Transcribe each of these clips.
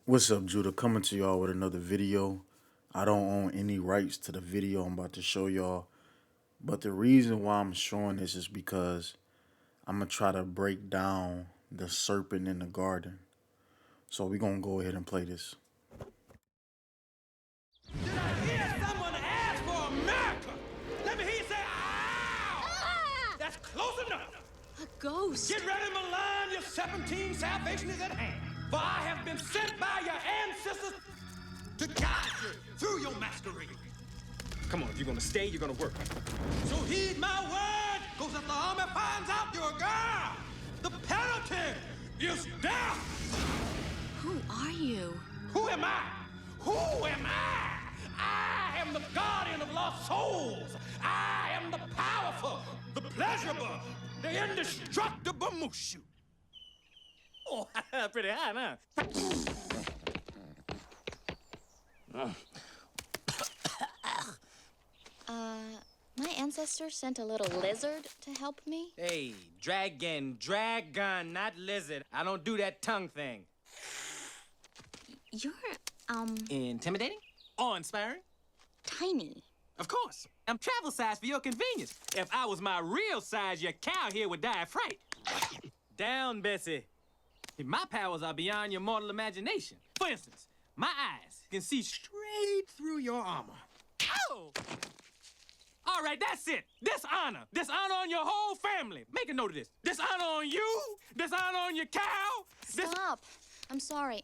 What's up, Judah? Coming to y'all with another video. I don't own any rights to the video I'm about to show y'all, but the reason why I'm showing this is because I'm going to try to break down the serpent in the garden. So we're going to go ahead and play this. Did I hear someone ask for America? Let me hear you say, ow! Ah! That's close enough. A ghost. Get ready, Milan. Your 17 salvation is at hand. For I have been sent by your ancestors to guide you through your masquerade. Come on, if you're gonna stay, you're gonna work. So heed my word, because if the army finds out you're a girl, the penalty is death. Who are you? Who am I? Who am I? I am the guardian of lost souls. I am the powerful, the pleasurable, the indestructible Mushu. Oh, pretty high, huh? My ancestors sent a little lizard to help me. Hey, dragon, not lizard. I don't do that tongue thing. You're, Intimidating? Awe-inspiring? tiny. Of course. I'm travel size for your convenience. If I was my real size, your cow here would die of fright. Down, Bessie. My powers are beyond your mortal imagination. For instance, my eyes can see straight through your armor. Oh! All right, that's it. Dishonor. Dishonor on your whole family. Make a note of this. Dishonor on you. Dishonor on your cow. Stop. I'm sorry.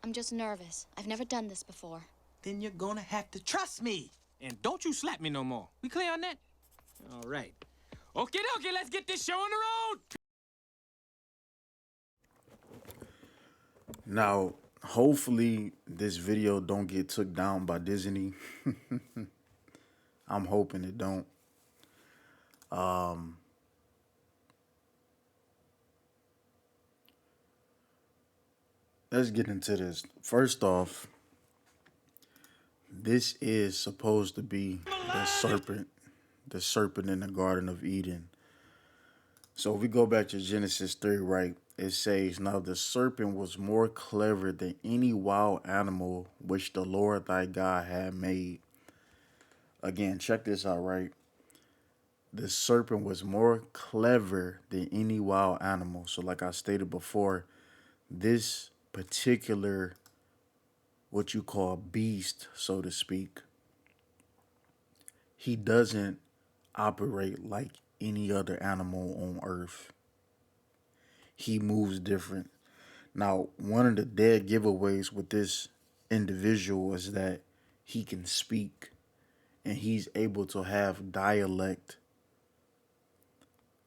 I'm just nervous. I've never done this before. Then you're gonna have to trust me. And don't you slap me no more. We clear on that? All right. Okie dokie, let's get this show on the road. Now, hopefully this video don't get took down by Disney. I'm hoping it don't. Let's get into this. First off, this is supposed to be the serpent in the Garden of Eden. So if we go back to Genesis 3, right, it says, now the serpent was more clever than any wild animal which the Lord thy God had made. Again, check this out, right? The serpent was more clever than any wild animal. So like I stated before, this particular, what you call beast, so to speak, he doesn't operate like any other animal on earth. He moves different. Now, one of the dead giveaways with this individual is that he can speak and he's able to have dialect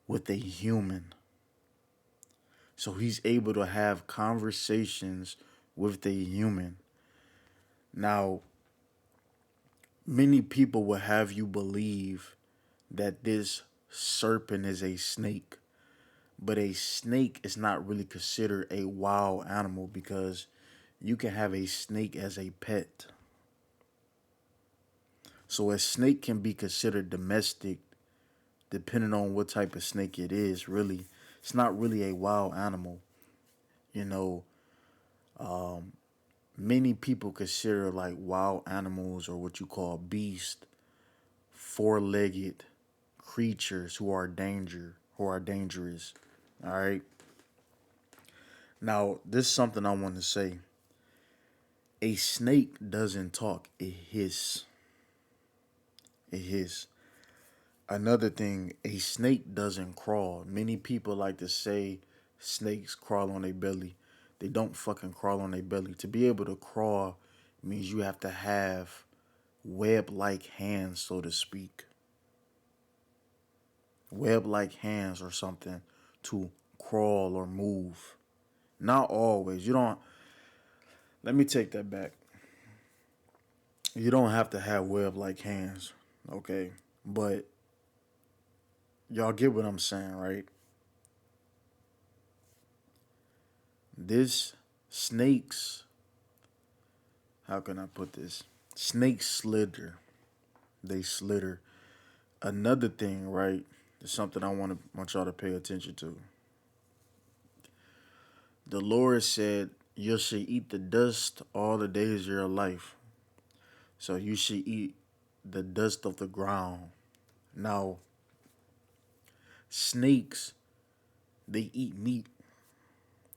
with a human. So he's able to have conversations with a human. Now, many people will have you believe that this serpent is a snake, but a snake is not really considered a wild animal because you can have a snake as a pet. So a snake can be considered domestic depending on what type of snake it is, really. It's not really a wild animal. You know, many people consider like wild animals or what you call beast, four-legged creatures who are dangerous. All right. Now, this is something I want to say. A snake doesn't talk, it hiss. It hiss. Another thing, a snake doesn't crawl. Many people like to say snakes crawl on their belly. They don't fucking crawl on their belly. To be able to crawl means you have to have web-like hands, so to speak. Web-like hands or something to crawl or move. Not always. You don't. Let me take that back. You don't have to have web-like hands, okay? But y'all get what I'm saying, right? This snakes, how can I put this? Snakes slither. They slither. Another thing, right? Is something I want y'all to pay attention to. The Lord said, you should eat the dust all the days of your life. So you should eat the dust of the ground. Now, snakes, they eat meat.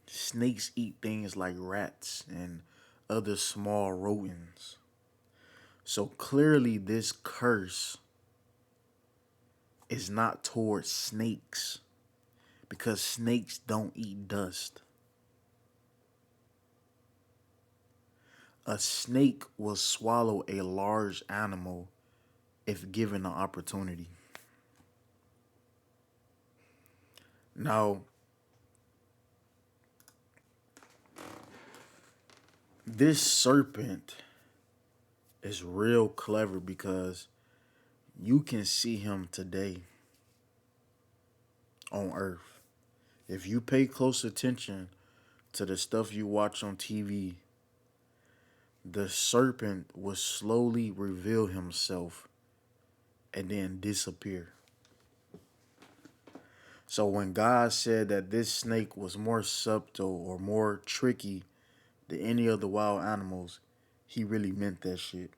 Snakes eat things like rats and other small rodents. So clearly, this curse is not towards snakes because snakes don't eat dust. A snake will swallow a large animal if given the opportunity. Now, this serpent is real clever because you can see him today on Earth. If you pay close attention to the stuff you watch on TV, the serpent will slowly reveal himself and then disappear. So when God said that this snake was more subtle or more tricky than any of the wild animals, he really meant that shit.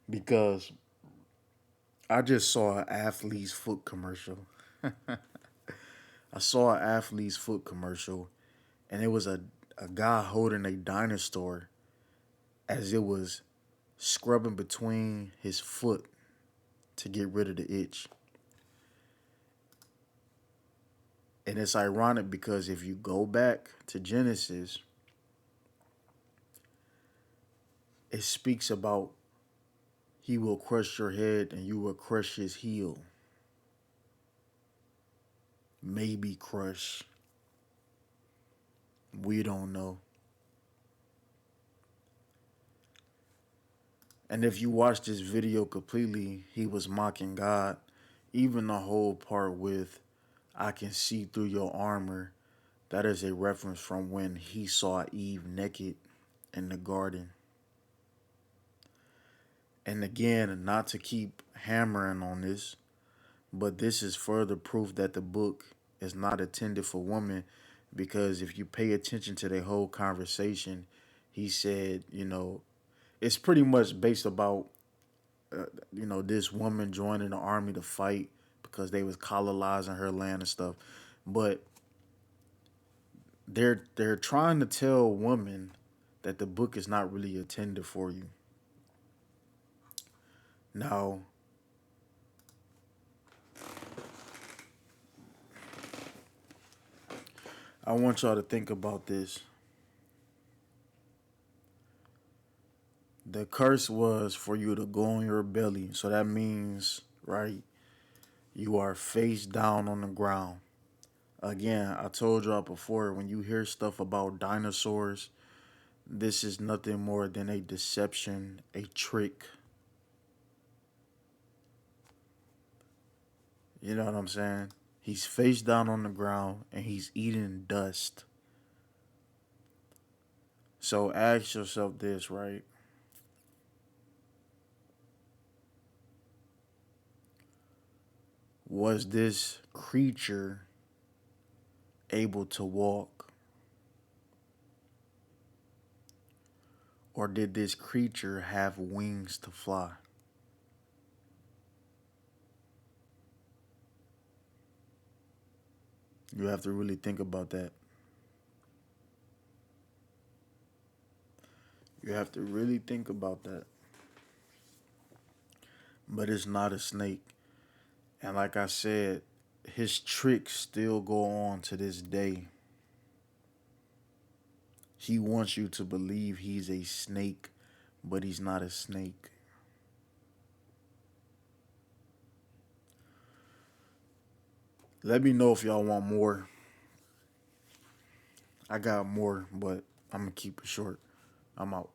Because I just saw an athlete's foot commercial. I saw an athlete's foot commercial, and it was a guy holding a dinosaur as it was scrubbing between his foot to get rid of the itch. And it's ironic because if you go back to Genesis, it speaks about he will crush your head and you will crush his heel. Maybe crush. We don't know. And if you watch this video completely, he was mocking God. Even the whole part with, I can see through your armor, that is a reference from when he saw Eve naked in the garden. And again, not to keep hammering on this, but this is further proof that the book is not intended for women, because if you pay attention to the whole conversation, he said, it's pretty much based about, this woman joining the army to fight because they was colonizing her land and stuff. But they're trying to tell women that the book is not really intended for you. Now, I want y'all to think about this. The curse was for you to go on your belly. So that means, right, you are face down on the ground. Again, I told y'all before, when you hear stuff about dinosaurs, this is nothing more than a deception, a trick. You know what I'm saying? He's face down on the ground and he's eating dust. So ask yourself this, right? Was this creature able to walk? Or did this creature have wings to fly? You have to really think about that. You have to really think about that. But it's not a snake. And like I said, his tricks still go on to this day. He wants you to believe he's a snake, but he's not a snake. Let me know if y'all want more. I got more, but I'm going to keep it short. I'm out.